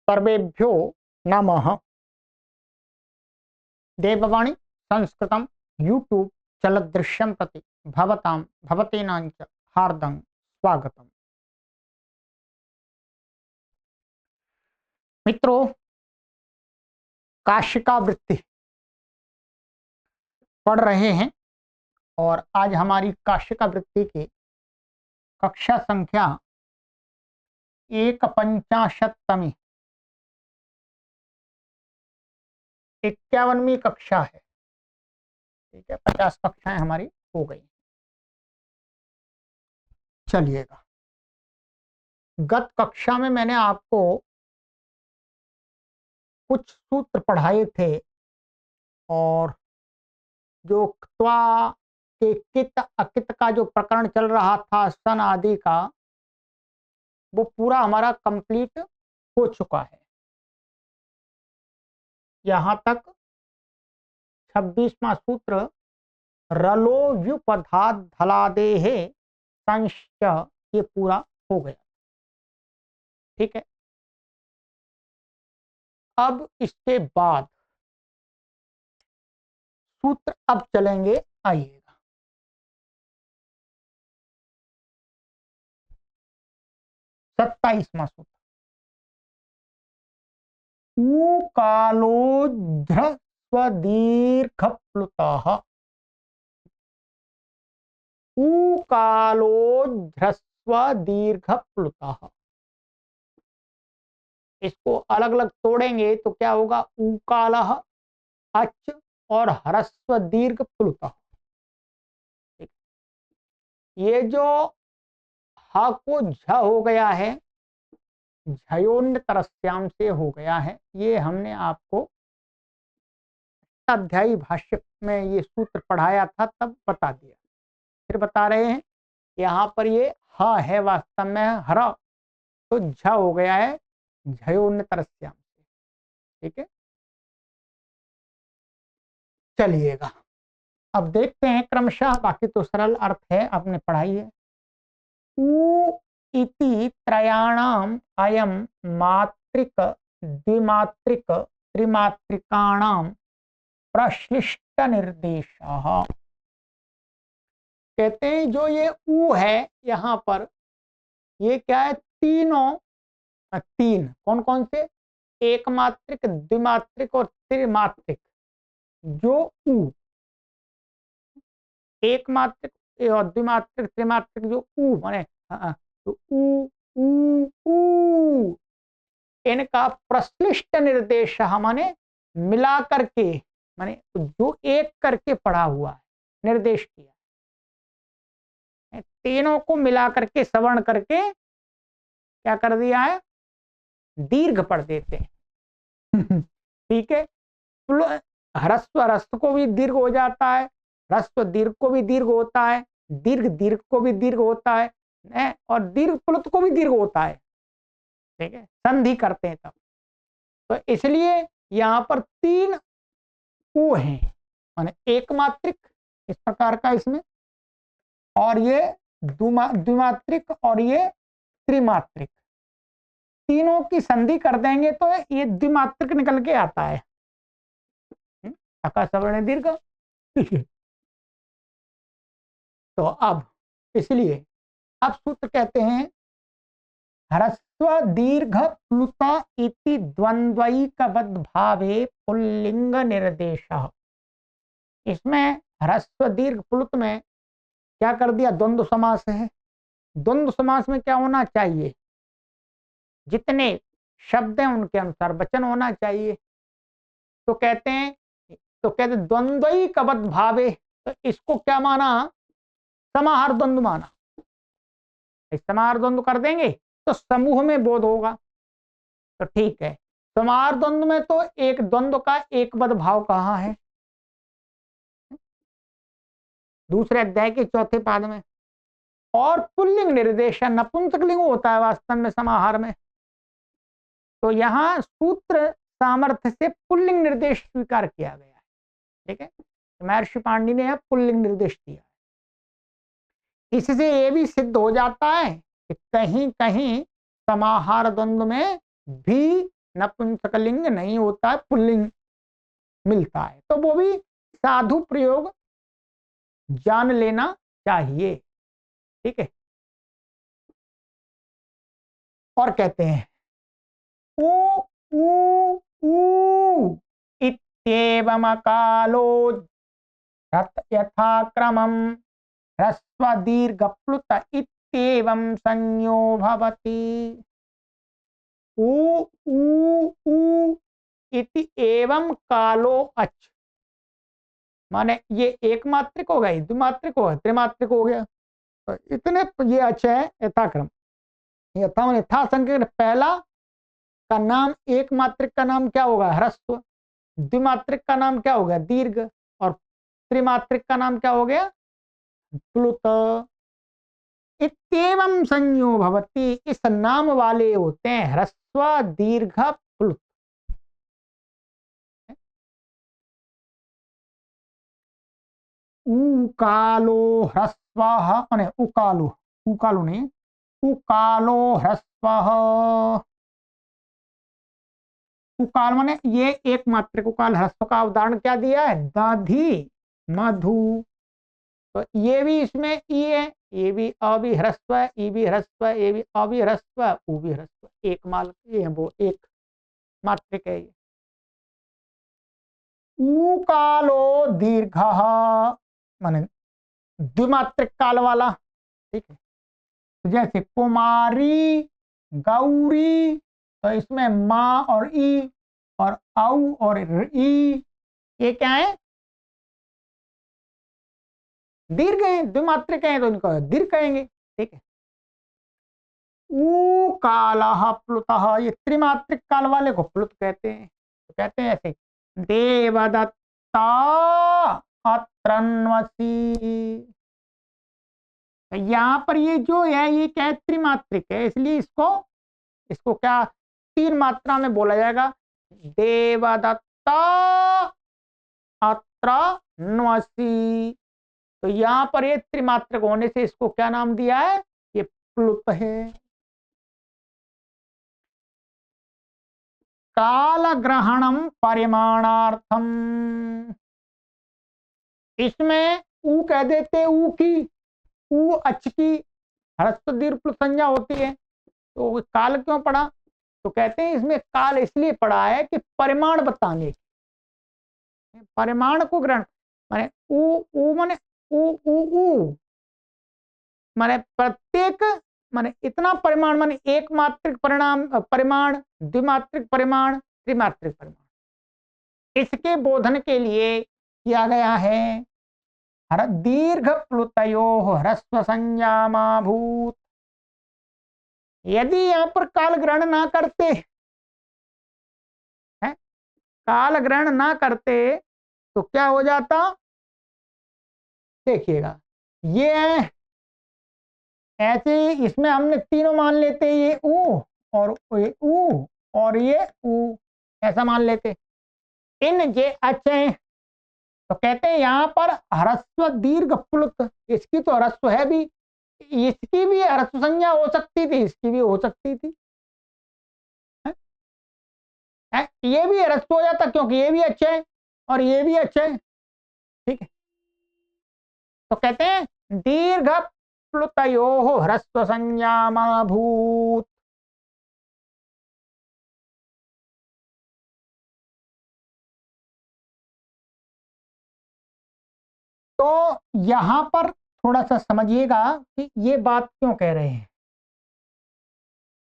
सर्वेभ्यो नमः। देववाणी संस्कृतं यूट्यूब चलदृश्यं प्रति भवतां भवतीनां च हार्दं स्वागतम्। मित्रों, काशिका वृत्ति पढ़ रहे हैं और आज हमारी काशिका वृत्ति की कक्षा संख्या 51तमी 51वीं कक्षा है। ठीक है, 50 कक्षाएं हमारी हो गई। चलिएगा, गत कक्षा में मैंने आपको कुछ सूत्र पढ़ाए थे और जो क्त्वा के कित अकित का जो प्रकरण चल रहा था सन आदि का, वो पूरा हमारा कंप्लीट हो चुका है। यहां तक 26वां सूत्र रलो व्युपधात धलादेः संश्च, ये पूरा हो गया। ठीक है, अब इसके बाद सूत्र अब चलेंगे, आइएगा। 27वां सूत्र ऊकालोध्रस्वदीर्घप्लुतः। ऊकालोध्रस्वदीर्घप्लुतः, इसको अलग अलग तोड़ेंगे तो क्या होगा? ऊकालः अच और ह्रस्व दीर्घ प्लुतः। ये जो ह को झ हो गया है, झयोन्य तरस्याम से हो गया है। ये हमने आपको अध्यायी भाष्य में ये सूत्र पढ़ाया था, तब बता दिया। फिर बता रहे हैं, यहाँ पर ये ह है, वास्तव में हर, तो झ हो गया है झयोन्य तरस्याम से। ठीक है, चलिएगा अब देखते हैं क्रमशः। बाकी तो सरल अर्थ है, आपने पढ़ाई है। ऊ इति त्रयाणाम अयम मात्रिक द्विमात्रिक त्रिमात्रिकाणाम प्रश्लिष्ट निर्देशः। कहते हैं जो ये ऊ है यहाँ पर, ये क्या है? तीनों तीन कौन कौन से? एक मात्रिक, द्विमात्रिक और त्रिमात्रिक। जो ऊ एक मात्रिक और द्विमात्रिक त्रिमात्रिक, जो ऊ माने तो ऊ ऊ ऊ, इनका प्रश्लिष्ट निर्देश माने मिला करके, माने जो एक करके पढ़ा हुआ है, निर्देश किया, तीनों को मिला करके सवर्ण करके क्या कर दिया है? दीर्घ पढ़ देते हैं। ठीक है, ह्रस्व ह्रस्व को भी दीर्घ हो जाता है, ह्रस्व दीर्घ को भी दीर्घ होता है, दीर्घ दीर्घ को भी दीर्घ होता है, और दीर्घ प्लुत को भी दीर्घ होता है। ठीक है, संधि करते हैं तब। तो इसलिए यहाँ पर तीन ऊ हैं, माने एक मात्रिक इस प्रकार का इसमें, और ये द्विमात्रिक और ये त्रिमात्रिक। तीनों की संधि कर देंगे तो ये द्विमात्रिक निकल के आता है, आकाश सवर्ण दीर्घ। तो अब इसलिए अब सूत्र कहते हैं ह्रस्व दीर्घ प्लुत इति द्वंद्वैकबद्ध भावे पुल्लिंग निर्देशः। इसमें ह्रस्व दीर्घ प्लुत में क्या कर दिया? द्वंद्व समास है। द्वंद्व समास में क्या होना चाहिए? जितने शब्द हैं उनके अनुसार वचन होना चाहिए। तो कहते हैं द्वंद्वैकबद्ध भावे, तो इसको क्या माना? समाहार द्वंद्व माना। समाहार द्वंद्व कर देंगे तो समूह में बोध होगा, तो ठीक है। समाहार द्वंद्व में तो एक द्वंद्व का एकबद्ध भाव कहाँ है? दूसरे अध्याय के चौथे पाद में। और पुल्लिंग निर्देश नपुंसकलिंग होता है वास्तव में समाहार में, तो यहां सूत्र सामर्थ्य से पुल्लिंग निर्देश स्वीकार किया गया है। ठीक है, महर्षि पाणिनि ने पुल्लिंग निर्देश दिया है। इससे ये भी सिद्ध हो जाता है कि कहीं कहीं समाहार द्वंद्व में भी नपुंसकलिंग नहीं होता है, पुल्लिंग मिलता है, तो वो भी साधु प्रयोग जान लेना चाहिए। ठीक है। और कहते हैं ऊ ऊ ऊ इत्येवमकालो रथ यथाक्रमं ह्रस्व दीर्घ प्लुत इत्येवं संज्ञो भवति। ऊ ऊ ऊ इति एवं कालो अच, माने ये एक मात्रिक हो गई, द्विमात्रिक हो गया, त्रिमात्रिक हो गया, तो इतने ये अच्छा है यथाक्रम। यथा माने यथा संख्या, पहला का नाम एक मात्रिक का नाम क्या होगा, ह्रस्व, द्विमात्रिक का नाम क्या हो गया, दीर्घ, और त्रिमात्रिक का नाम क्या हो गया, प्लुत। इत्येवं संज्ञो भवति, इस नाम वाले होते हैं ह्रस्व दीर्घ प्लुत। उकालो ह्रस्व माने उकालो, उकालो नहीं, उकालो ह्रस्व, उकाल माने ये एक मात्रिक उकाल, ह्रस्व का उदाहरण क्या दिया है, दधि मधु, तो ये भी इसमें ई है, ये भी अ भी ह्रस्व है, ई भी ह्रस्व है, ये भी अ भी ह्रस्व है, उ भी ह्रस्व, एक माल ये वो एक मात्रिक है ये। उकालो दीर्घ माने द्विमात्रिक काल वाला। ठीक है, तो जैसे कुमारी गौरी, तो इसमें माँ और ई और औ और ई, ये क्या है, दीर्घ है, द्विमात्रिक है, तो इनको दीर्घ कहेंगे। ठीक है। ऊ कालः प्लुतः, ये त्रिमात्रिक काल वाले को प्लुत कहते हैं। तो कहते हैं ऐसे देवदत्ता अत्रन्वसी, यहाँ पर ये जो है ये क्या है, त्रिमात्रिक है, इसलिए इसको इसको क्या तीन मात्रा में बोला जाएगा, देवदत्ता अत्र न्वसी। तो यहां पर ये त्रिमात्रक होने से इसको क्या नाम दिया है, ये प्लुत है। काल ग्रहणम परिमाणार्थम, इसमें ऊ कह देते, ऊ की, ऊ अच की ह्रस्व दीर्घ प्लुत संज्ञा होती है, तो काल क्यों पड़ा, तो कहते हैं इसमें काल इसलिए पड़ा है कि परिमाण बताने, परिमाण को ग्रहण माने ऊ ऊ माने ऊ ऊ ऊ माने प्रत्येक माने इतना परिमाण, माने एक मात्रिक परिणाम परिमाण, द्विमात्रिक परिमाण, त्रिमात्रिक परिमाण, इसके बोधन के लिए किया गया है। दीर्घ प्लुतयो ह्रस्व संज्ञामाभूत, यदि यहां पर काल ग्रहण ना करते है, काल ग्रहण ना करते तो क्या हो जाता, देखिएगा ये है ऐसे, इसमें हमने तीनों मान लेते, ये ऊ और ये ऊ और ये ऊ, ऐसा मान लेते, इन ये अच्छे, तो कहते हैं यहां पर ह्रस्व दीर्घ प्लुत, इसकी तो ह्रस्व है भी, इसकी भी ह्रस्व संज्ञा हो सकती थी, इसकी भी हो सकती थी, है? ये भी ह्रस्व हो जाता क्योंकि ये भी अच्छे है और ये भी अच्छे है। ठीक है, तो कहते हैं दीर्घ प्लुतयो ह्रस्व संज्ञामाभूत। तो यहां पर थोड़ा सा समझिएगा कि ये बात क्यों कह रहे हैं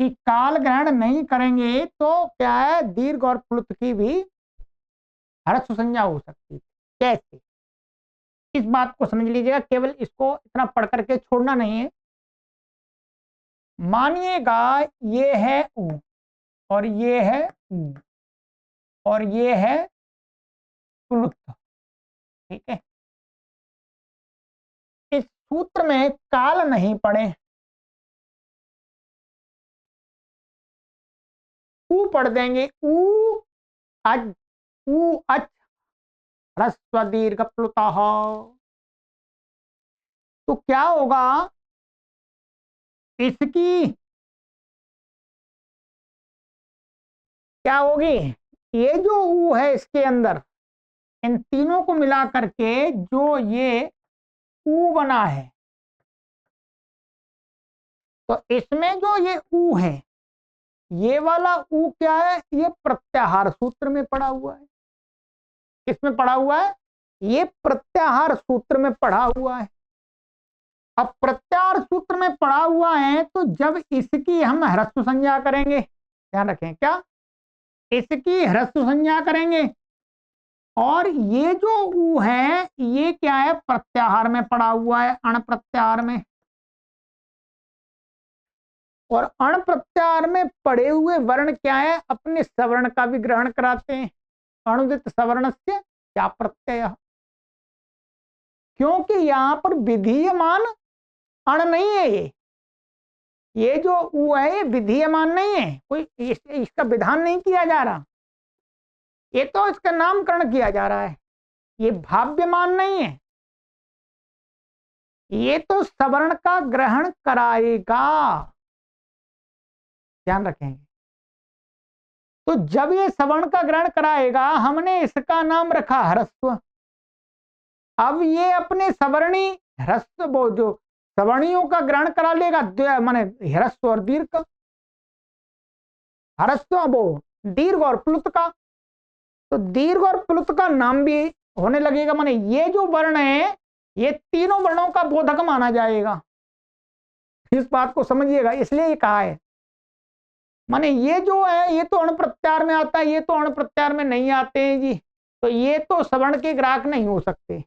कि काल ग्रहण नहीं करेंगे तो क्या है, दीर्घ और प्लुत की भी ह्रस्व संज्ञा हो सकती है, कैसे, इस बात को समझ लीजिएगा, केवल इसको इतना पढ़ करके छोड़ना नहीं है। मानिएगा ये है उ और ये है उ और ये है प्लुत। ठीक है, इस सूत्र में काल नहीं पढ़े, ऊ पढ़ देंगे, ऊ अज, ऊ अच ह्रस्व दीर्घ प्लुतः, तो क्या होगा, इसकी क्या होगी, ये जो ऊ है इसके अंदर इन तीनों को मिला करके जो ये ऊ बना है, तो इसमें जो ये ऊ है, ये वाला ऊ क्या है, ये प्रत्याहार सूत्र में पड़ा हुआ है। किसमें पड़ा हुआ है, ये प्रत्याहार सूत्र में पड़ा हुआ है। अब प्रत्याहार सूत्र में पड़ा हुआ है तो जब इसकी हम ह्रस्व संज्ञा करेंगे, ध्यान रखें क्या, इसकी ह्रस्व संज्ञा करेंगे, और ये जो ऊ है ये क्या है, प्रत्याहार में पड़ा हुआ है, अण प्रत्याहार में। और अण प्रत्याहार में पड़े हुए वर्ण क्या है, अपने सवर्ण का भी ग्रहण कराते हैं। अणुदित सवर्ण से क्या प्रत्यय, क्योंकि यहां पर विधीयमान अण नहीं है, ये जो ऊ है ये विधीयमान नहीं है, कोई इसका विधान नहीं किया जा रहा, ये तो इसका नामकरण किया जा रहा है, ये भाव्यमान नहीं है, ये तो सवर्ण का ग्रहण कराएगा, ध्यान रखेंगे। तो जब ये सवर्ण का ग्रहण कराएगा, हमने इसका नाम रखा ह्रस्व। अब ये अपने सवर्णी ह्रस्व, वो जो सवर्णियों का ग्रहण करा लेगा, माने ह्रस्व और दीर्घ, ह्रस्व वो दीर्घ और प्लुत का, तो दीर्घ और प्लुत का नाम भी होने लगेगा, माने ये जो वर्ण है ये तीनों वर्णों का बोधक माना जाएगा। इस बात को समझिएगा, इसलिए ये कहा है, माने ये जो है ये तो अण प्रत्याहार में आता है, ये तो अण प्रत्याहार में नहीं आते हैं जी, तो ये तो सवर्ण के ग्राहक नहीं हो सकते,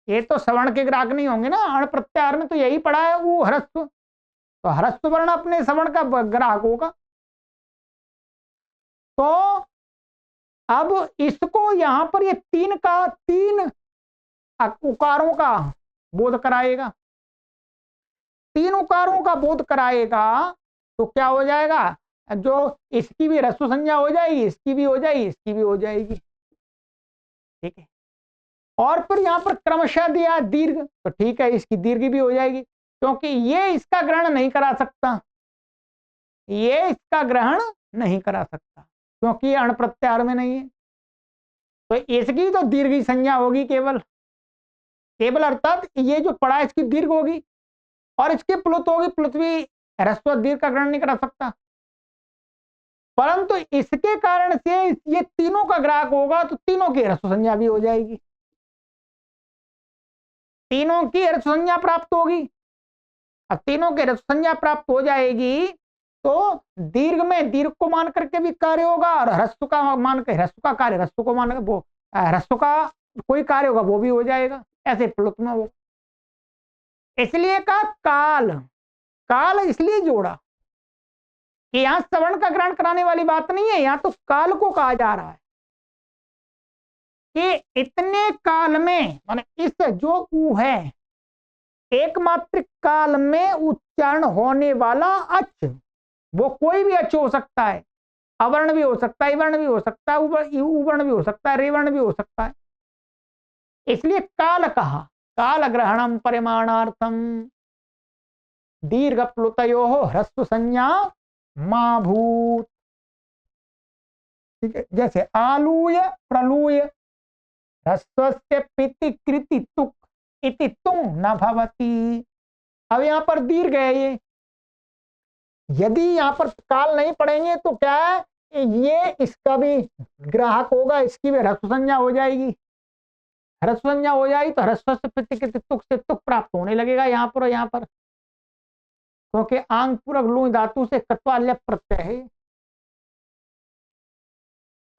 ये तो सवर्ण के ग्राहक नहीं होंगे ना, अण प्रत्याहार में तो यही पड़ा है वो ह्रस्व, तो ह्रस्व वर्ण अपने सवर्ण का ग्राहक होगा। तो अब इसको यहां पर ये तीन उकारों का बोध कराएगा, तीन उकारों का बोध कराएगा, तो क्या हो जाएगा, जो इसकी भी ह्रस्व संज्ञा हो जाएगी, इसकी भी हो जाएगी, इसकी भी हो जाएगी, ठीक है। और फिर यहां पर क्रमशः दिया दीर्घ, तो ठीक है, इसकी दीर्घ भी हो जाएगी, क्योंकि ये इसका ग्रहण नहीं करा सकता, ये इसका ग्रहण नहीं करा सकता, क्योंकि ये अण प्रत्याहार में नहीं है, तो इसकी तो दीर्घ की संज्ञा होगी केवल, केवल अर्थात ये जो पड़ा इसकी दीर्घ होगी, और इसकी प्लुत होगी, प्लुत भी ह्रस्व दीर्घ का ग्रहण नहीं करा सकता, परंतु इसके कारण से ये तीनों का ग्राहक होगा, तो तीनों की ह्रस्व संज्ञा भी हो जाएगी, तीनों की ह्रस्व संज्ञा प्राप्त होगी। अब तीनों की ह्रस्व संज्ञा प्राप्त हो जाएगी, तो दीर्घ में दीर्घ को मान करके भी कार्य होगा, और ह्रस्व का मान कर ह्रस्व का कार्य ह्रस्व को मान वो ह्रस्व का कोई कार्य होगा वो भी हो जाएगा, ऐसे प्लुत में वो, इसलिए कहा काल, काल इसलिए जोड़ा कि यहां सवर्ण का ग्रहण कराने वाली बात नहीं है, यहां तो काल को कहा जा रहा है कि इतने काल में, माने इस जो ऊ है एकमात्र काल में उच्चारण होने वाला अच, वो कोई भी अच हो सकता है, अवर्ण भी हो सकता है, वर्ण भी हो सकता है, उवर्ण भी हो सकता है, रेवर्ण भी हो सकता है, इसलिए काल कहा, काल ग्रहणम परिमाणार्थम दीर्घ प्लुतयो ह्रस्व संज्ञा मा भूत, ठीक है। जैसे आलूय प्रलूय ह्रस्वस्य पिति कृति तुक इति तुम न भवति, अब यहां पर दीर्घ है ये, यदि यहां पर काल नहीं पढ़ेंगे तो क्या है, ये इसका भी ग्राहक होगा, इसकी भी ह्रस्व संज्ञा हो जाएगी, ह्रस्व संज्ञा हो जाएगी तो ह्रस्व से पिति कृति तुक से तुक प्राप्त होने लगेगा यहां पर और यहां पर, क्योंकि आंग पूरक लूं धातु से कत्वाल्य प्रत्यय है,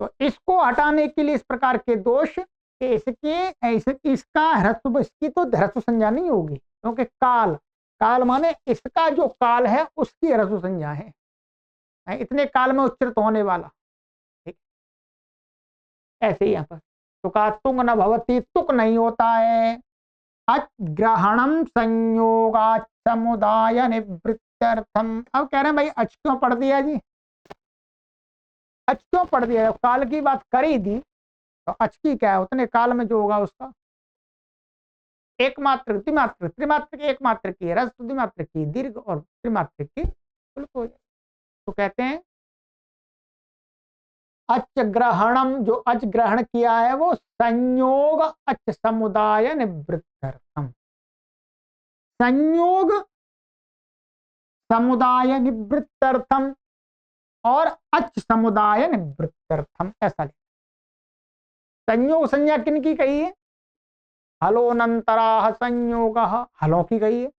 तो इसको हटाने के लिए इस प्रकार के दोष कि इसका ह्रस्व, इसकी तो ह्रस्व संज्ञा नहीं होगी, क्योंकि काल, काल माने इसका जो काल है उसकी ह्रस्व संज्ञा है, इतने काल में उच्चरित होने वाला, ठीक, ऐसे ही यहां पर तुका तुंग न भवती, तुक नहीं होता है, अग्रहणम संयोगा समुदाय निवृत्त्यर्थम। अब कह रहे हैं भाई अच क्यों पढ़ दिया जी, अच क्यों पढ़ दिया, काल की बात करी दी तो अच की क्या है, उतने काल में जो होगा उसका, एकमात्र द्विमात्र त्रिमात्र की, एकमात्र की ह्रस्व, द्विमात्र की दीर्घ, और त्रिमात्र की प्लुत हो जाए, तो कहते हैं अच ग्रहणम, जो अच ग्रहण किया है वो संयोग अच समुदाय निवृत्त्यर्थम, संयोग समुदाय निवृत्त्यर्थम और अच समुदाय निवृत्त्यर्थम, ऐसा लिखा। संयोग संज्ञा किन की कही है? हलोनंतरा संयोग, हलों की कही है।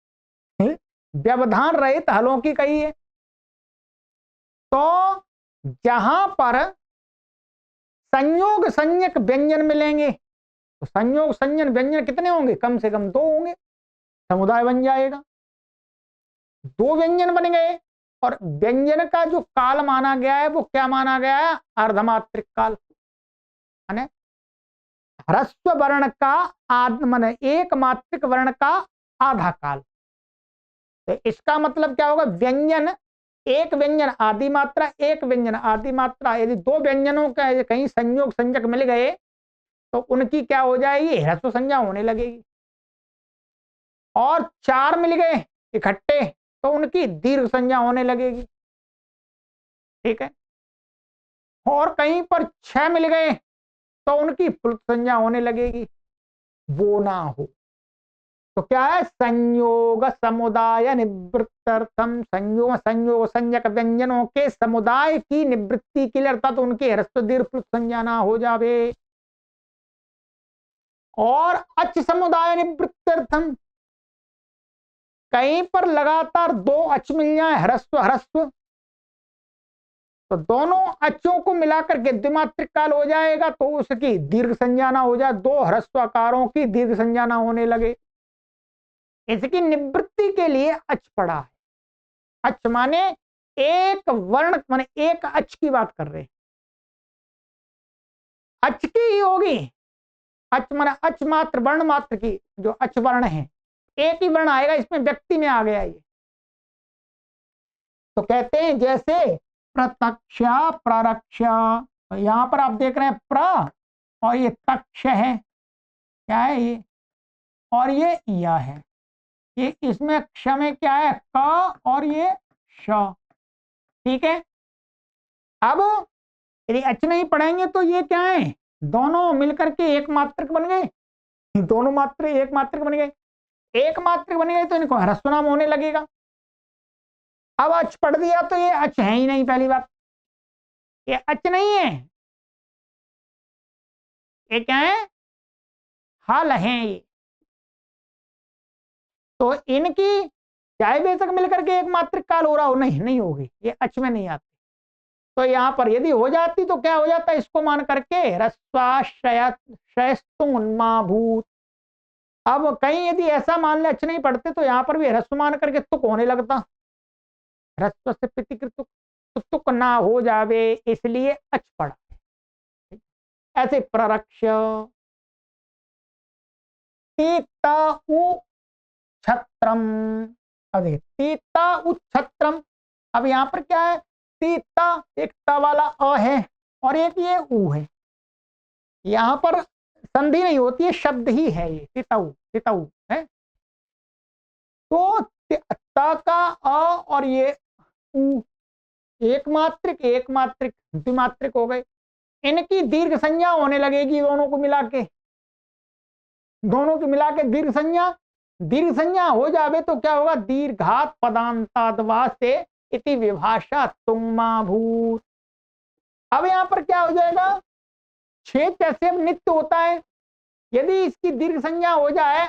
व्यवधान रहित हलों की कही है। तो जहां पर संयोग संज्ञक व्यंजन मिलेंगे तो संयोग संजन व्यंजन कितने होंगे? कम से कम 2 होंगे, समुदाय बन जाएगा। 2 व्यंजन बन गए और व्यंजन का जो काल माना गया है वो क्या माना गया है? अर्धमात्रिक काल, माने ह्रस्व वर्ण का माने एक मात्रिक वर्ण का आधा काल। तो इसका मतलब क्या होगा? व्यंजन, एक व्यंजन आदि मात्रा, एक व्यंजन आदि मात्रा। यदि 2 व्यंजनों का कहीं संयोग संजक मिल गए तो उनकी क्या हो जाएगी? ह्रस्व संज्ञा होने लगेगी। और 4 मिल गए इकट्ठे तो उनकी दीर्घ संज्ञा होने लगेगी। ठीक है। और कहीं पर 6 मिल गए तो उनकी प्लुत संज्ञा होने लगेगी। वो ना हो तो क्या है? संयोग समुदाय निवृत्त्यर्थम, संयोग संयोग संज्ञक व्यंजनों के समुदाय की निवृत्ति के लिए, अर्थात उनके ह्रस्व दीर्घ प्लुत संज्ञा ना हो जावे। और अच समुदाय निवृत्त्यर्थम, कहीं पर लगातार 2 अच मिल जाए, ह्रस्व ह्रस्व, तो दोनों अचों को मिलाकर के द्विमात्रिक काल हो जाएगा तो उसकी दीर्घ संज्ञा ना हो जाए, 2 ह्रस्वाकारों की दीर्घ संज्ञा ना होने लगे। इसकी निवृत्ति के लिए अच पड़ा है। अच माने एक वर्ण, माने एक अच की बात कर रहे हैं, अच की ही होगी। अच माने अच मात्र, वर्ण मात्र की, जो अच वर्ण है एक ही वर्ण आएगा, इसमें व्यक्ति में आ गया ये। तो कहते हैं जैसे प्रतक्षा प्ररक्षा, तो यहां पर आप देख रहे हैं प्र और ये तक्ष है, क्या है ये? और ये या है। ये इसमें क्ष में क्या है? क और ये श। ठीक है। अब यदि अच नहीं पढ़ेंगे तो ये क्या है? दोनों मिलकर के एक मात्रक बन गए, दोनों मात्र एक मात्रक बन गए। एक मात्रक बन गए तो इनको ह्रस्व नाम होने लगेगा। अब अच पढ़ दिया तो ये अच है ही नहीं, पहली बात ये अच नहीं है, ये क्या है? हल है ये। तो इनकी चाहे बेशक मिलकर के एक मात्रिक काल हो रहा हो, नहीं होगी, ये अच में नहीं आती। तो यहां पर यदि हो जाती तो क्या हो जाता? इसको मान करके ह्रस्वाश्रयस्तुन्माभूत। अब कहीं यदि ऐसा मान ले अच नहीं पढ़ते तो यहां पर भी ह्रस्व मान करके तुक होने लगता, ह्रस्व से प्रतिकृत तो तुक ना हो जावे, इसलिए अच पढ़ा। ऐसे प्ररक्ष तीता उ छत्रम, अरे तीता उच्छत्रम। अब यहां पर क्या है? तीता एक ता वाला अ है और एक ये उ है, यहां पर संधि नहीं होती है, शब्द ही है ये तिताऊ, तिताऊ है। तो ता का अ और ये उ, एक मात्रिक एक मात्रिक द्विमात्रिक हो गए। इनकी दीर्घ संज्ञा होने लगेगी, दोनों को मिला के, दोनों को मिला के दीर्घ संज्ञा। दीर्घ संज्ञा हो जावे तो क्या होगा? दीर्घात पदांताद्वा से इति विभाषा तुम्माभूत। अब यहां पर क्या हो जाएगा? छेद कैसे अब नित्य होता है, यदि इसकी दीर्घ संज्ञा हो जाए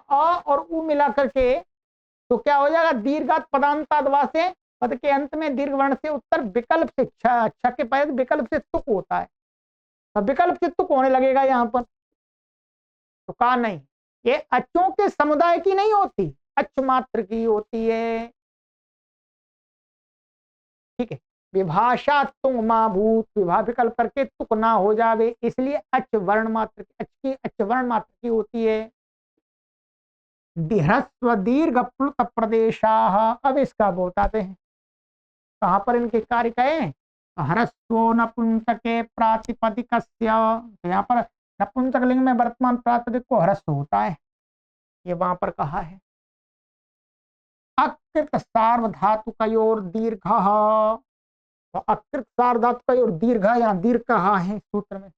अ और उ मिला करके तो क्या हो जाएगा? दीर्घात पदांताद्वा से, पद के अंत में दीर्घ वर्ण से उत्तर विकल्प से छ के पद विकल्प से तुक होता है, विकल्प से तुक होने लगेगा यहां पर। तो कहा नहीं, ये अचों के समुदाय की नहीं होती, अच मात्र की होती है। ठीक है। विभाषा तुम्माभूत, विभा विकल्प करके तुक ना हो जावे, इसलिए अच वर्ण मात्र, अच की अच वर्ण मात्र की होती है। ह्रस्व दीर्घ प्लुत प्रदेशा, अब इसका बताते हैं कहां पर इनके कार्य कहे। ह्रस्वो नपुंसके प्रातिपदिकस्य, तो यहाँ पर नपुंसक लिंग में वर्तमान प्रातिपदिक को ह्रस्व होता है, ये वहां पर कहा है। अकृत सार्वधातुकयोर दीर्घ, तो अकृत सार्वधातुक का और दीर्घ यहाँ दीर्घ कहा है सूत्र में।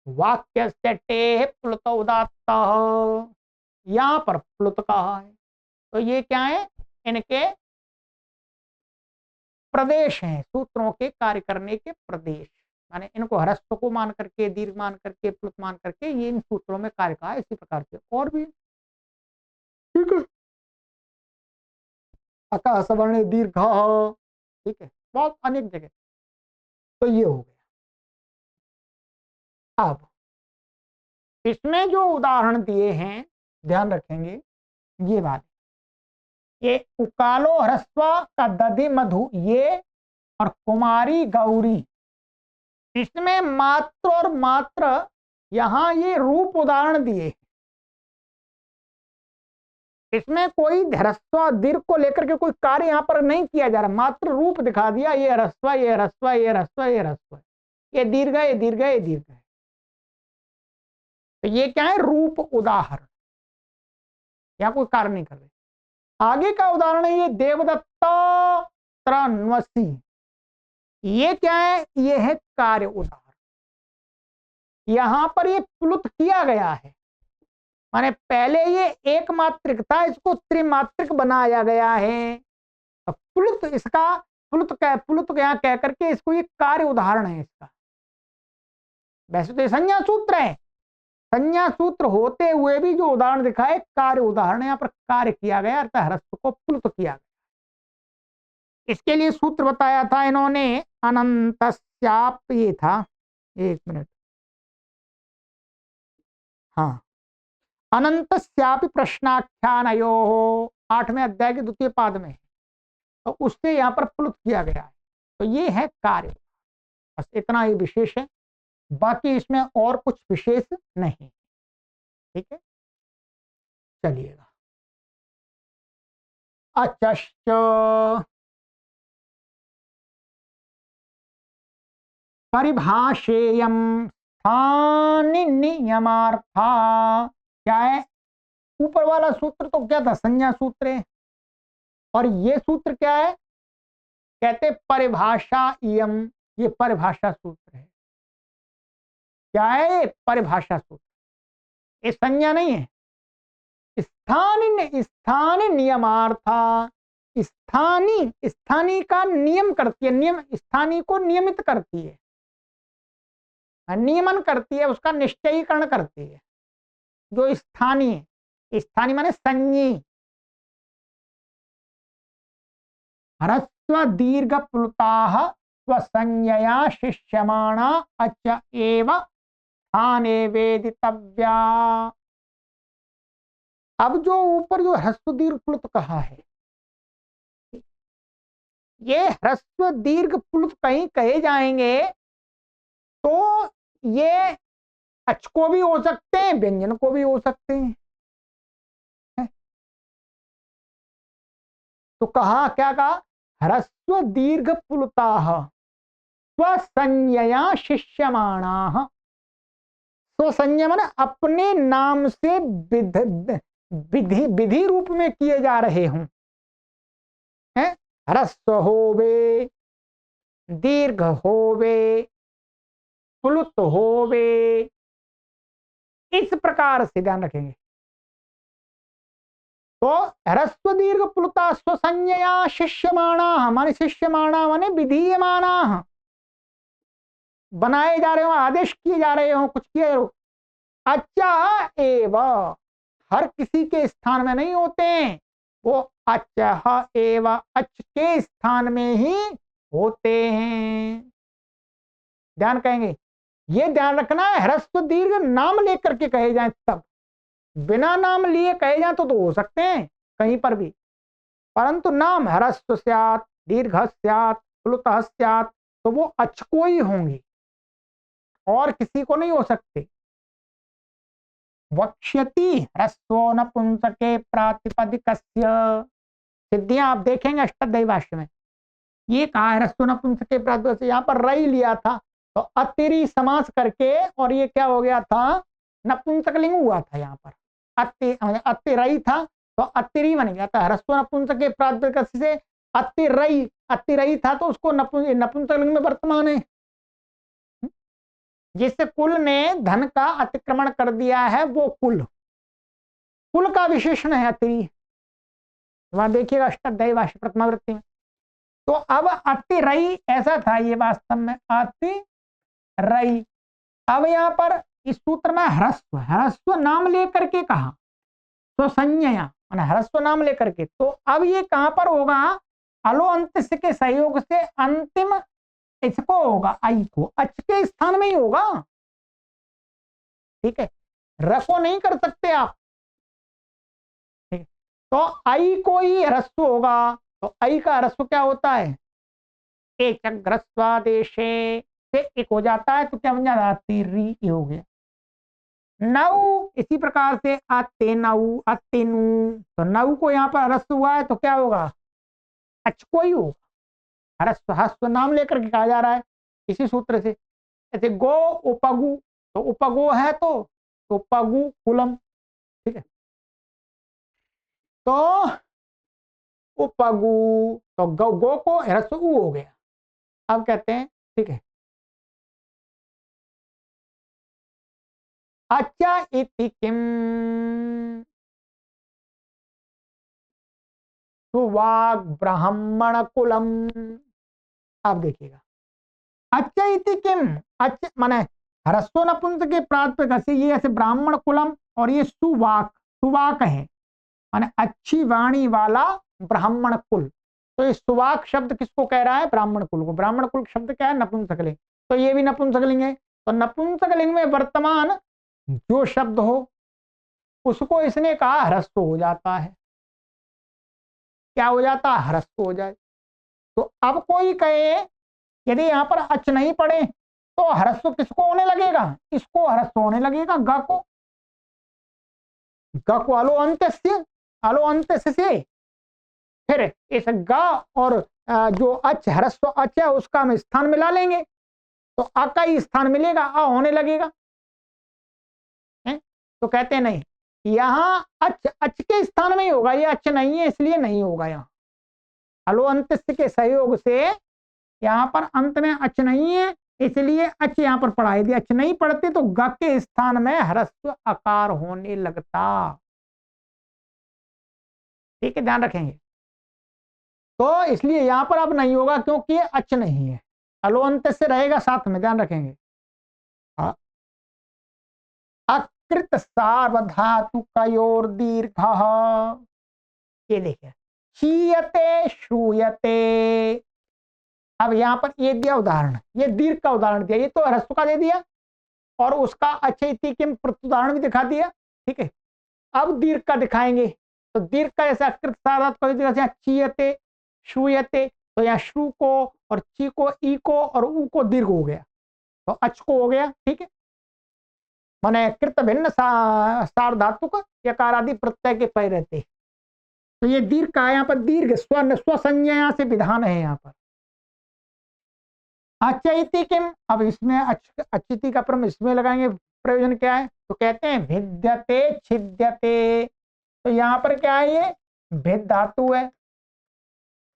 वाक्य से प्लुत उदात्त, यहाँ पर प्लुत कहा है। तो ये क्या है, इनके प्रदेश हैं, सूत्रों के कार्य करने के प्रदेश, माने इनको ह्रस्व को मान करके, दीर्घ मान करके, प्लुत मान करके ये इन सूत्रों में कार्य कहा है। इसी प्रकार से और भी, ठीक है, अतः सवर्ण दीर्घ, ठीक है, बहुत अनेक जगह। तो ये हो गया। अब इसमें जो उदाहरण दिए हैं ध्यान रखेंगे, ये बात, ये उकालो ह्रस्व का दधि मधु ये और कुमारी गौरी, इसमें मात्र और मात्र यहां ये रूप उदाहरण दिए। इसमें कोई ह्रस्व दीर्घ को लेकर के कोई कार्य यहां पर नहीं किया जा रहा, मात्र रूप दिखा दिया, ये ह्रस्व, ये ह्रस्व, ये ह्रस्व, ये ह्रस्व, ये दीर्घ है, ये दीर्घ है, ये दीर्घ है। तो ये क्या है, रूप उदाहरण, या कोई कार्य नहीं कर रहे। आगे का उदाहरण है ये देवदत्त त्रन्वसी, ये क्या है, ये है कार्य उदाहरण। यहां पर ये प्लुत किया गया है, माने पहले ये एक मात्रिक था, इसको त्रिमात्रिक बनाया गया है। तो प्लुत, इसका प्लुत यहाँ कह करके इसको, ये कार्य उदाहरण है इसका। वैसे तो ये संज्ञा सूत्र है, संज्ञा सूत्र होते हुए भी जो उदाहरण दिखा है कार्य उदाहरण, यहाँ पर कार्य किया गया अर्थात ह्रस्व को प्लुत किया गया। इसके लिए सूत्र बताया था इन्होंने, अनंतस्याप, ये था, एक मिनट, हाँ, अनंतस्यापि प्रश्नाख्यानयो, 8वें अध्याय के 2 पाद में, तो उससे यहाँ पर प्लुत किया गया है। तो ये है कार्य, बस इतना ही विशेष है, बाकी इसमें और कुछ विशेष नहीं। ठीक है, चलिएगा। अचश्च परिभाषेयम स्थानि नियमार्था, क्या है, ऊपर वाला सूत्र तो क्या था, संज्ञा सूत्र है, और ये सूत्र क्या है, कहते परिभाषा इयम, ये परिभाषा सूत्र है। क्या है, परिभाषा सूत्र, ये संज्ञा नहीं है। स्थानी नियमार्था, स्थानी का नियम करती है, नियम स्थानी को नियमित करती है, नियमन करती है, उसका निश्चयीकरण करती है। जो स्थानीय, स्थानीय माने संज्ञी, ह्रस्व दीर्घ प्लुताः स्वसंज्ञया शिष्यमाणा अच एव स्थाने वेदितव्या। अब जो ऊपर जो ह्रस्व दीर्घ प्लुत कहा है, ये ह्रस्व दीर्घ प्लुत कहीं कहे जाएंगे तो ये अच को भी हो सकते हैं, व्यंजन को भी हो सकते हैं। तो कहा, क्या कहा, ह्रस्व दीर्घ प्लुताः स्वसंज्ञया शिष्यमाणाः, स्वसंज्ञा माने अपने नाम से विधि रूप में किए जा रहे हों, ह्रस्व होवे, दीर्घ होवे, प्लुत होवे, इस प्रकार से ध्यान रखेंगे। तो ह्रस्व दीर्घ प्लुता स्वसंज्ञया शिष्यमाणा, माने शिष्यमाणा माने विधीयमाना, बनाए जा रहे हो, आदेश किए जा रहे हो, कुछ किए हो। अच्छा एव, हर किसी के स्थान में नहीं होते हैं वो, अच्छा एव अच के स्थान में ही होते हैं। ध्यान कहेंगे, ये ध्यान रखना है, ह्रस्व दीर्घ नाम लेकर के कहे जाएं तब, बिना नाम लिए कहे जाएं तो हो सकते हैं कहीं पर भी, परंतु नाम ह्रस्व स्यात्, दीर्घ स्यात्, प्लुतः स्यात्, तो वो अच को ही होंगी और किसी को नहीं हो सकते। वक्ष्यति ह्रस्वो नपुंसके प्रातिपदिकस्य, सिद्धियां आप देखेंगे अष्टाध्यायी भाष्य में, ये कहा है ह्रस्व नपुंसके प्रातिपदिक, यहाँ पर रई लिया था तो अतिरी समास करके, और ये क्या हो गया था, नपुंसकलिंग हुआ था, यहाँ पर अतिरई था तो अतिरी बन गया था। ह्रस्व नपुंसके प्रातिपदिक से अतिरई अतिरही था तो उसको नपुंसकलिंग में वर्तमान है। जिस कुल ने धन का अतिक्रमण कर दिया है वो कुल का विशेषण है अतिरी। वहां देखिएगा अष्टाध्यायी भाष्य प्रथमावृत्ति में। तो अब अतिरई ऐसा था, ये वास्तव में अतिरई। अब यहां पर इस सूत्र में ह्रस्व नाम लेकर के कहा, तो संज्ञा ह्रस्व नाम लेकर के, तो अब ये कहां पर होगा, अलो अंत के सहयोग से अंतिम इसको होगा, आई को अच के स्थान में ही होगा। ठीक है, र को नहीं कर सकते आप। ठीक, तो आई को ही ह्रस्व होगा। तो आई का ह्रस्व क्या होता है, एक ह्रस्वादेशे से एक हो जाता है, तो क्या बन जाता है, तिरी हो गया। नौ इसी प्रकार से आते नौ आते नु, तो नौ को यहाँ पर ह्रस्व हुआ है तो क्या होगा, अच को ही होगा। ह्रस्व नाम लेकर के कहा जा रहा है इसी सूत्र से। ऐसे गो उपगु, तो उपगो है तो उपगु कुलम। ठीक है, तो उपगु, तो गो को ह्रस्व उ हो गया। अब कहते हैं ठीक है, अच्छा इति किम सुवाग ब्राह्मण कुलम। आप देखिएगा, अच्छा इति किम, अच्छा माने ह्रस्व नपुंसक के प्रातिपदिक से ये ऐसे ब्राह्मण कुलम, और ये सुवाक है माने अच्छी वाणी वाला ब्राह्मण कुल। तो ये सुवाक शब्द किसको कह रहा है, ब्राह्मण कुल को। ब्राह्मण कुल शब्द क्या है, नपुंसकलिंग, तो ये भी नपुंसकलिंग है। तो नपुंसकलिंग में वर्तमान जो शब्द हो उसको इसने कहा ह्रस्व हो जाता है। क्या हो जाता है, ह्रस्व हो जाए। तो अब कोई कहे यदि यहां पर अच नहीं पड़े तो ह्रस्व किसको होने लगेगा, इसको ह्रस्व होने लगेगा, ग को अलो अंत से फिर इस ग और जो अच ह्रस्व अच है उसका हम स्थान मिला लेंगे तो अ का ही स्थान मिलेगा, अ होने लगेगा। तो कहते नहीं, यहां अच के स्थान में ही होगा, ये अच नहीं है इसलिए नहीं होगा। यहाँ अलो अंत के सहयोग से यहां पर अंत में अच नहीं है इसलिए अच यहां पर पढ़ा। यदि अच नहीं पढ़ते तो ग के स्थान में ह्रस्व आकार होने लगता। ठीक है, ध्यान रखेंगे। तो इसलिए यहां पर अब नहीं होगा क्योंकि ये अच नहीं है, अलो अंत से रहेगा साथ में, ध्यान रखेंगे। अकृत सार्वधातु कयोर दीर्घ, ये देखिए क्षीयते श्रूयते। अब यहां पर ये दिया उदाहरण, ये दीर्घ का उदाहरण दिया, ये तो ह्रस्व का दे दिया और उसका अच्छे किम प्रत्युदाहरण भी दिखा दिया। ठीक है, अब दीर्घ का दिखाएंगे। तो दीर्घ का जैसे अकृत सार्वधातु क्षीयते श्रूयते, तो यहाँ श्रु को और ची को ई को और ऊ को दीर्घ हो गया, तो अच को हो गया। ठीक है, माने कृत भिन्न सार्वधातुक यकारादि प्रत्यय के पै रहते। तो ये दीर्घ का यहाँ पर दीर्घ स्वसंज्ञा से विधान है यहाँ पर। अचैति किम, अब इसमें अचिति का क्रम इसमें लगाएंगे, प्रयोजन क्या है, तो कहते हैं भिद्यते छिद्यते। तो यहाँ पर क्या है, ये भिद धातु है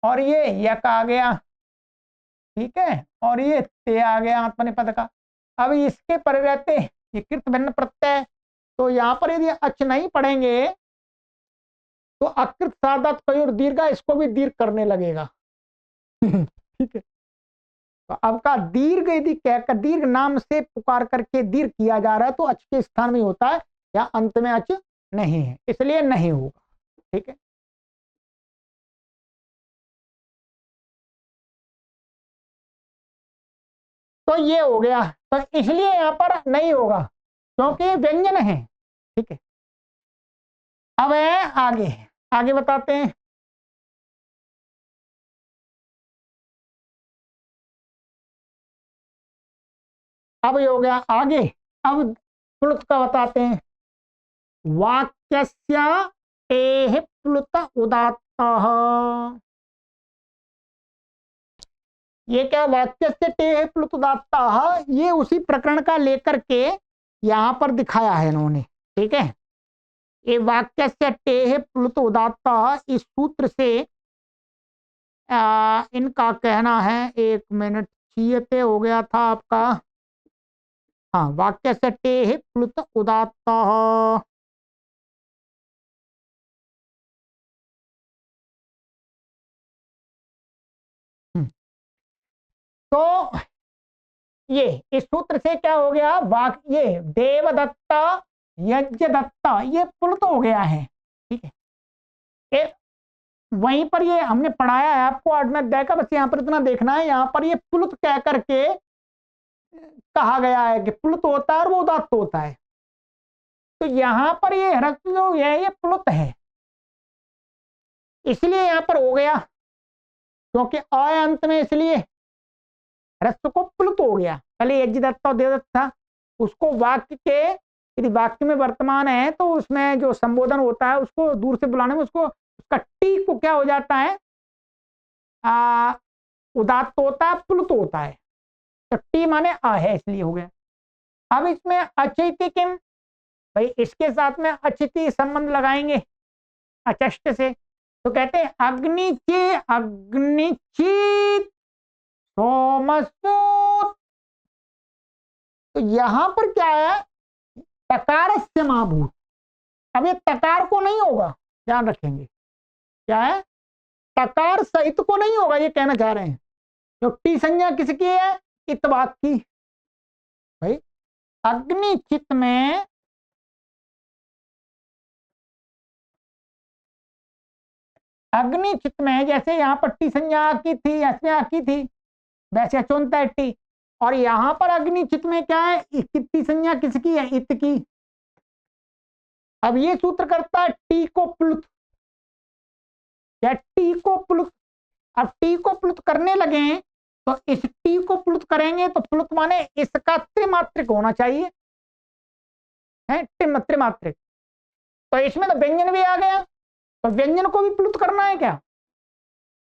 और ये यक आ गया। ठीक है, और ये ते आ गया आत्मनेपद का। अब इसके पर रहते ये कृत भिन्न प्रत्यय, तो यहाँ पर यदि अच नहीं पढ़ेंगे तो अकृत सार्वधातुक कयोर दीर्घ, इसको भी दीर्घ करने लगेगा। ठीक है, तो अब का दीर्घ यदि कहकर दीर्घ नाम से पुकार करके दीर्घ किया जा रहा है तो अच के स्थान में होता है, या अंत में अच नहीं है इसलिए नहीं होगा। ठीक है, तो ये हो गया, तो इसलिए यहां पर नहीं होगा क्योंकि व्यंजन है। ठीक है, अब है आगे, आगे बताते हैं। अब ये हो गया आगे, अब प्लुत का बताते हैं। वाक्यस्य टेः प्लुत उदात्तः, ये क्या, वाक्यस्य टेः प्लुत उदात्तः, ये उसी प्रकरण का लेकर के यहां पर दिखाया है इन्होंने। ठीक है, ये वाक्यस्य टेः प्लुत उदात्तः इस सूत्र से इनका कहना है, 1 मिनट, चीयते हो गया था आपका। हाँ, वाक्य से टे प्लुत उदात्त। तो ये इस सूत्र से क्या हो गया, वाक्य ये देवदत्त यज्ञ दत्ता ये प्लुत हो गया है। ठीक है, वहीं पर ये हमने पढ़ाया है आपको 8वें अध्याय का, बस यहाँ पर इतना देखना है, यहाँ पर ये प्लुत कह करके कहा गया है कि प्लुत होता है और वो उदात्त होता है। तो यहां पर ये ह्रस्व जो है ये प्लुत है, इसलिए यहां पर हो गया, क्योंकि अ अंत में, इसलिए ह्रस्व को प्लुत हो गया। पहले यज्ञदत्त और देवदत्त था, उसको वाक्य के, यदि वाक्य में वर्तमान है तो उसमें जो संबोधन होता है उसको दूर से बुलाने में उसको, उसका टी को क्या हो जाता है, उदात्त होता है, प्लुत होता है। तो टी माने आ है, इसलिए हो गया। अब इसमें अचिति किम, भाई इसके साथ में अचिति संबंध लगाएंगे अचष्ट से, तो कहते हैं अग्निचे अग्निचित सोमसूत। तो यहां पर क्या है, तकार से महाभूत। अब ये तकार को नहीं होगा, ध्यान रखेंगे, क्या है, तकार सहित को नहीं होगा, ये कहना चाह रहे हैं। तो टी संज्ञा किसकी है, इतवाक की। भाई अग्निचित में, अग्निचित में जैसे यहाँ पर टी संज्ञा की थी, ऐसे की थी, वैसे चुनता है टी। और यहां पर अग्निचित में क्या है, टी संज्ञा किसकी है, इत की। अब ये सूत्र करता है टी को प्लुत, या टी को प्लुत। अब टी को प्लुत करने लगे तो इस टी को प्लुत करेंगे तो प्लुत माने इसका त्रिमात्रिक होना चाहिए, है त्रिमात्रिक। तो इसमें तो व्यंजन भी आ गया, तो व्यंजन को भी प्लुत करना है क्या,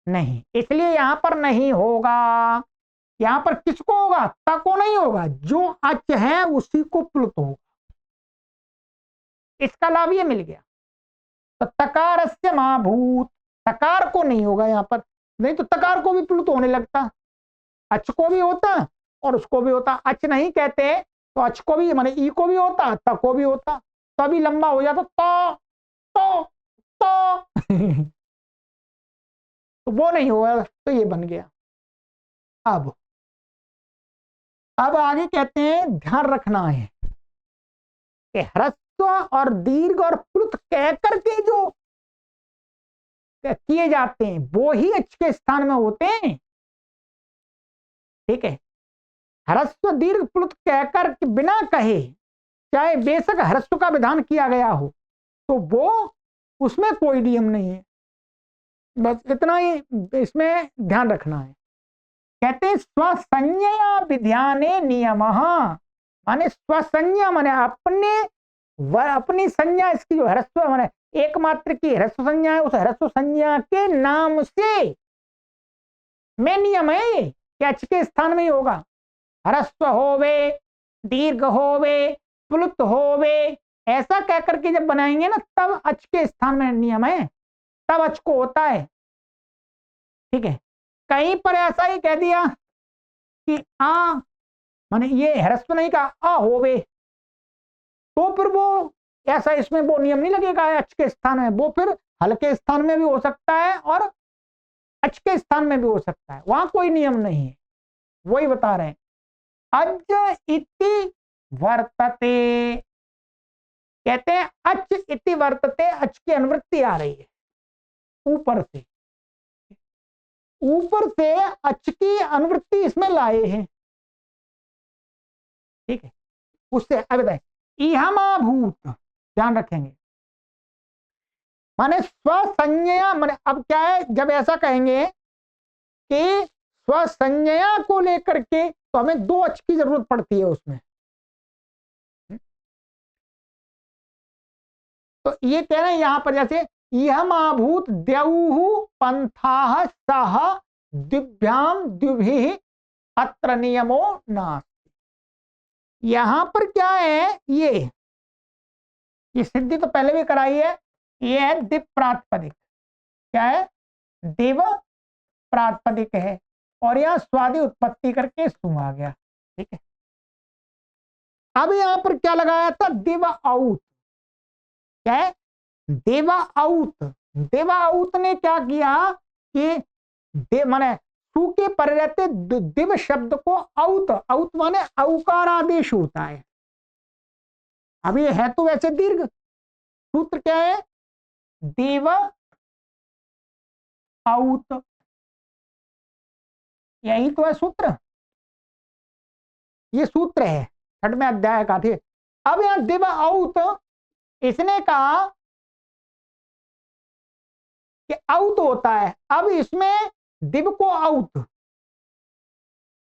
नहीं, इसलिए यहां पर नहीं होगा। यहां पर किसको होगा, ता को नहीं होगा, जो अच है उसी को प्लुत होगा। इसका लाभ ये मिल गया। तो तकार से महाभूत, तकार को नहीं होगा यहां पर, नहीं तो तकार को भी प्लुत होने लगता, अच को भी होता और उसको भी होता। अच नहीं कहते तो अच को भी माने ई को भी होता, त को भी होता, तो अभी लंबा हो जाता तो तो वो नहीं हुआ, तो ये बन गया। अब आगे कहते हैं, ध्यान रखना है कि ह्रस्व और दीर्घ और प्लुत कह करके जो किए जाते हैं वो ही अच के स्थान में होते हैं। ठीक है, ह्रस्व दीर्घ प्लुत कहकर बिना कहे, चाहे बेशक ह्रस्व का विधान किया गया हो, तो वो उसमें कोई नियम नहीं है। बस इतना ही इसमें ध्यान रखना है। कहते हैं स्वसंज्ञा विधाने नियम, माने स्वसंज्ञा माने अपनी संज्ञा, इसकी जो ह्रस्व माने एकमात्र की ह्रस्व संज्ञा है, उस ह्रस्व संज्ञा के नाम से में नियम है कि अच के स्थान में ही होगा। ह्रस्व होवे, दीर्घ होवे, प्लुत होवे, ऐसा कह करके जब बनाएंगे ना तब अच के स्थान में नियम है, तब अच को होता है। ठीक है, कहीं पर ऐसा ही कह दिया कि आ माने ये ह्रस्व नहीं कहा, आ होवे, तो फिर वो ऐसा इसमें वो नियम नहीं लगेगा अच के स्थान में, वो फिर हल्के स्थान में भी हो सकता है और अच के स्थान में भी हो सकता है, वहां कोई नियम नहीं है। वही बता रहे हैं, अज इति वर्तते, कहते हैं अच इति वर्तते, अच की अनुवृत्ति आ रही है ऊपर से, ऊपर से अच की अनुवृत्ति इसमें लाए हैं। ठीक है, उससे अब बताए इहमाभूत, ध्यान रखेंगे, माने स्वसंज्ञा, माने अब क्या है, जब ऐसा कहेंगे कि स्वसंज्ञा को लेकर के, तो हमें दो अच की जरूरत पड़ती है उसमें। तो ये कह रहे हैं यहां पर, जैसे इहमाभूत द्यौः पंथाः सह दिव्याम द्विभिः अत्र नियमो नास्ति। यहां पर क्या है, ये सिद्धि तो पहले भी कराई है, ये है दिव प्रातिपदिक, क्या है, दिव प्रातिपदिक है और यहाँ स्वादि उत्पत्ति करके सु आ गया। ठीक है, अब यहां पर क्या लगाया था, देवा आउत। क्या है, देवा आउत। देवा आउत ने क्या किया कि माने सु के पर रहते दिव शब्द को आउत, आउत माने औकार आदेश होता है। अब ये है तो वैसे दीर्घ, सूत्र क्या है, देव आउत, यही तो है सूत्र, ये सूत्र है 6वें अध्याय का। ठीक, अब यहां दिव आउत, इसने कहा कि आउत होता है, अब इसमें दिव को आउत।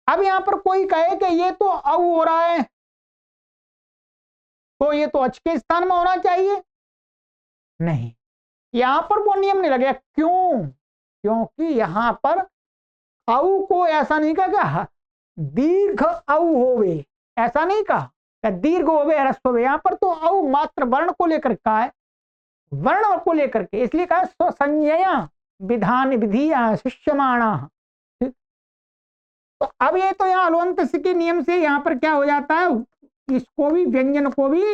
अब यहां पर कोई कहे कि ये तो औ हो रहा है, तो ये तो अच के स्थान में होना चाहिए, नहीं, यहां पर वो नियम नहीं लगेगा। क्यों, क्योंकि यहां पर औ को ऐसा नहीं कहा दीर्घ औ होवे, ऐसा नहीं कहा दीर्घ होवे ह्रस्व होवे, यहां पर तो औ मात्र वर्ण को लेकर कहा है, वर्ण को लेकर के, इसलिए कहा स्वसंज्ञया विधान विधि शिष्यमाणा। तो अब ये तो यहाँ हलवंत के नियम से यहाँ पर क्या हो जाता है, इसको भी व्यंजन को भी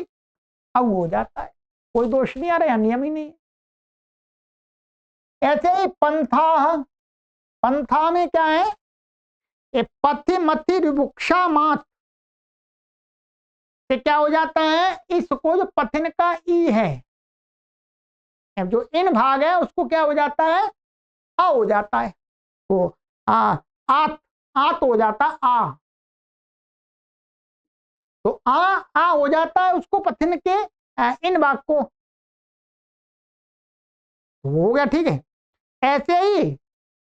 औ हो जाता है, कोई दोष नहीं आ रहा, नियम ही नहीं। ऐसे ही पंथा, पंथा में क्या है, पथि मथि विवक्षा मात से क्या हो जाता है, इसको जो पथिन का ई है, जो इन भाग है उसको क्या हो जाता है, आ हो जाता है, तो आत हो जाता आ, तो आ हो जाता है उसको पथिन के इन भाग को, तो हो गया। ठीक है, ऐसे ही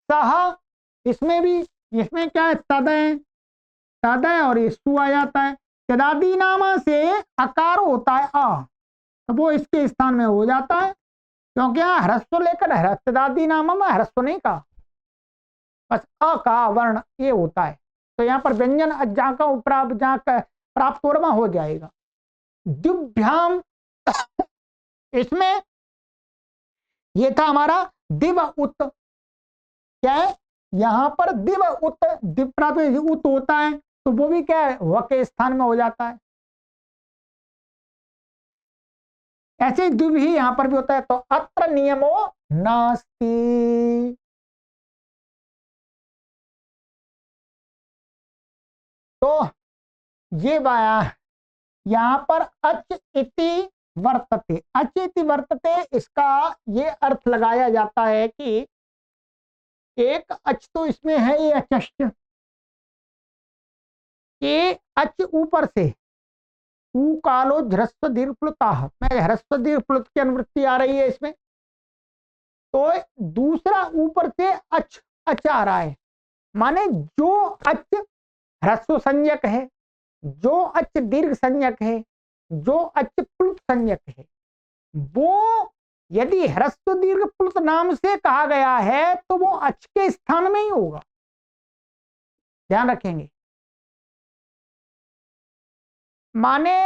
सह, इसमें भी, इसमें क्या है, तदय, तदय और ये सु आ जाता है, तदादि नामा से अकार होता है आ, तो वो इसके स्थान में हो जाता है, क्योंकि यहाँ ह्रस्व लेकर तदादि नामा में ह्रस्व नहीं कहा, बस अ का वर्ण ये होता है, तो यहाँ पर व्यंजन अज्जा का प्राप्त हो जाएगा। दिव्याम, इसमें ये था हमारा दिव उत, क्या है, यहां पर दिव उत, दिव प्राप्त उत होता है, तो वो भी क्या है, व के स्थान में हो जाता है। ऐसे दिव ही यहां पर भी होता है, तो अत्र नियमो नास्ति। तो ये बाया यहां पर अच इति वर्तते, अच इति वर्तते, इसका ये अर्थ लगाया जाता है कि एक अच तो इसमें है, ये अचष्ट, ये अच ऊपर से ऊ कालो ह्रस्व दीर्घ प्लुता, मैं ह्रस्व दीर्घ प्लुत की अनुवृत्ति आ रही है इसमें, तो दूसरा ऊपर से अच, अच आ रहा है, माने जो अच ह्रस्व संज्ञक है, जो अच दीर्घ संज्ञक है, जो अच प्लुत संज्ञक है, वो यदि ह्रस्व दीर्घ प्लुत नाम से कहा गया है तो वो अच के स्थान में ही होगा, ध्यान रखेंगे। माने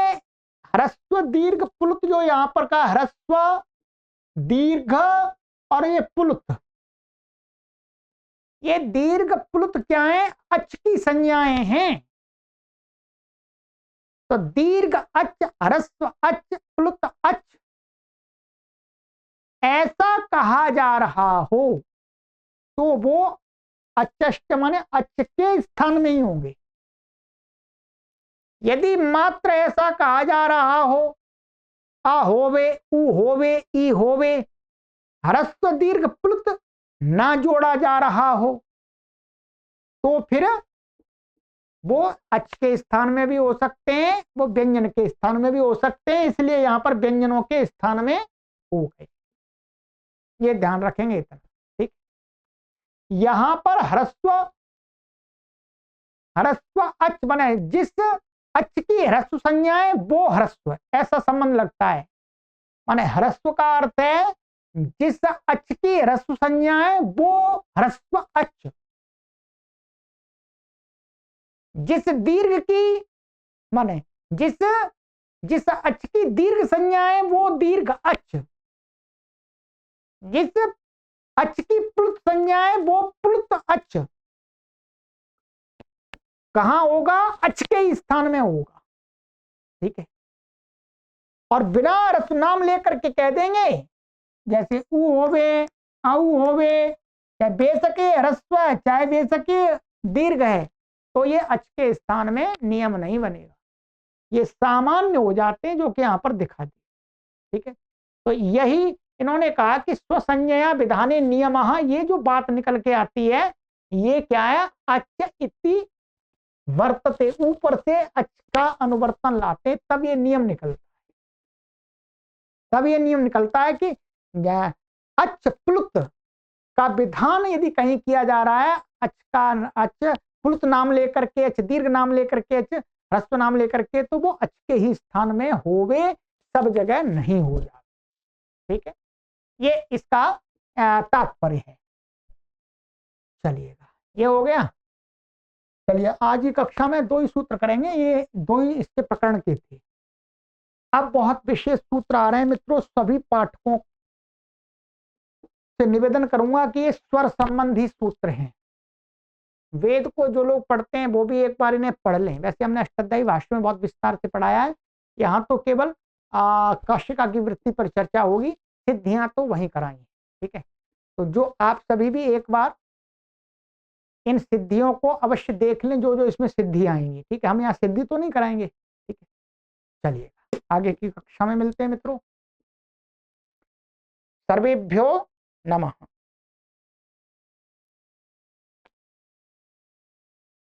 ह्रस्व दीर्घ प्लुत जो यहां पर का ह्रस्व दीर्घ और ये प्लुत, ये दीर्घ प्लुत क्या है, अच की संज्ञाएं हैं, तो दीर्घ अच ह्रस्व अच प्लुत अच ऐसा कहा जा रहा हो तो वो अचष्ट माने अच के स्थान में ही होंगे। यदि मात्र ऐसा कहा जा रहा हो, आ होवे, उ होवे, ई होवे, ह्रस्व दीर्घ प्लुत ना जोड़ा जा रहा हो, तो फिर वो अच के स्थान में भी हो सकते हैं, वो व्यंजन के स्थान में भी हो सकते हैं, इसलिए यहां पर व्यंजनों के स्थान में हो गए, ये ध्यान रखेंगे इतना। ठीक, यहां पर ह्रस्व, ह्रस्व अच बने, जिस अच की ह्रस्व संज्ञा है वो ह्रस्व है, ऐसा संबंध लगता है, माने ह्रस्व का अर्थ है जिस अच की ह्रस्व संज्ञा है वो ह्रस्व अच, जिस दीर्घ की माने जिस जिस अच की दीर्घ संज्ञा है वो दीर्घ अच, जिस अच की प्लुत संज्ञा है, वो प्लुत अच कहां होगा? अच के ही स्थान में होगा। ठीक है, और बिना रस्व नाम लेकर के कह देंगे, जैसे ऊ होवे, आऊ होवे, चाहे बेसके ह्रस्व है, चाहे बेसके दीर्घ है, तो ये अच के स्थान में नियम नहीं बनेगा। ये सामान्य हो जाते हैं जो कि यहां पर दिखा दिए। ठीक है, तो यही इन्होंने कहा कि स्वसंज्ञया विधाने नियम, ये जो बात निकल के आती है ये क्या है? अच इति वर्तते, ऊपर से अच का अनुवर्तन लाते तब ये नियम निकलता है। तब ये नियम निकलता है कि अच प्लुत का विधान यदि कहीं किया जा रहा है, अच का अच प्लुत नाम लेकर के, अच दीर्घ नाम लेकर के, अच ह्रस्व नाम लेकर के, तो वो अच के ही स्थान में होवे, सब जगह नहीं हो जाता। ठीक है, ये इसका तात्पर्य है। चलिएगा, ये हो गया। चलिए, आज की कक्षा में 2 ही सूत्र करेंगे, ये 2 ही इसके प्रकरण के थे। अब बहुत विशेष सूत्र आ रहे हैं मित्रों, सभी पाठकों से निवेदन करूंगा कि ये स्वर संबंधी सूत्र हैं। वेद को जो लोग पढ़ते हैं वो भी एक बार इन्हें पढ़ लें। वैसे हमने अष्टाध्यायी भाष्य में बहुत विस्तार से पढ़ाया है, यहाँ तो केवल कौशिका की वृत्ति पर चर्चा होगी, सिद्धियां तो वहीं कराएंगे। ठीक है, तो जो आप सभी भी एक बार इन सिद्धियों को अवश्य देख लें, जो जो इसमें सिद्धि आएंगी। ठीक है, हम यहाँ सिद्धि तो नहीं कराएंगे। ठीक है, चलिए आगे की कक्षा में मिलते हैं मित्रों। सर्वेभ्यो नमः।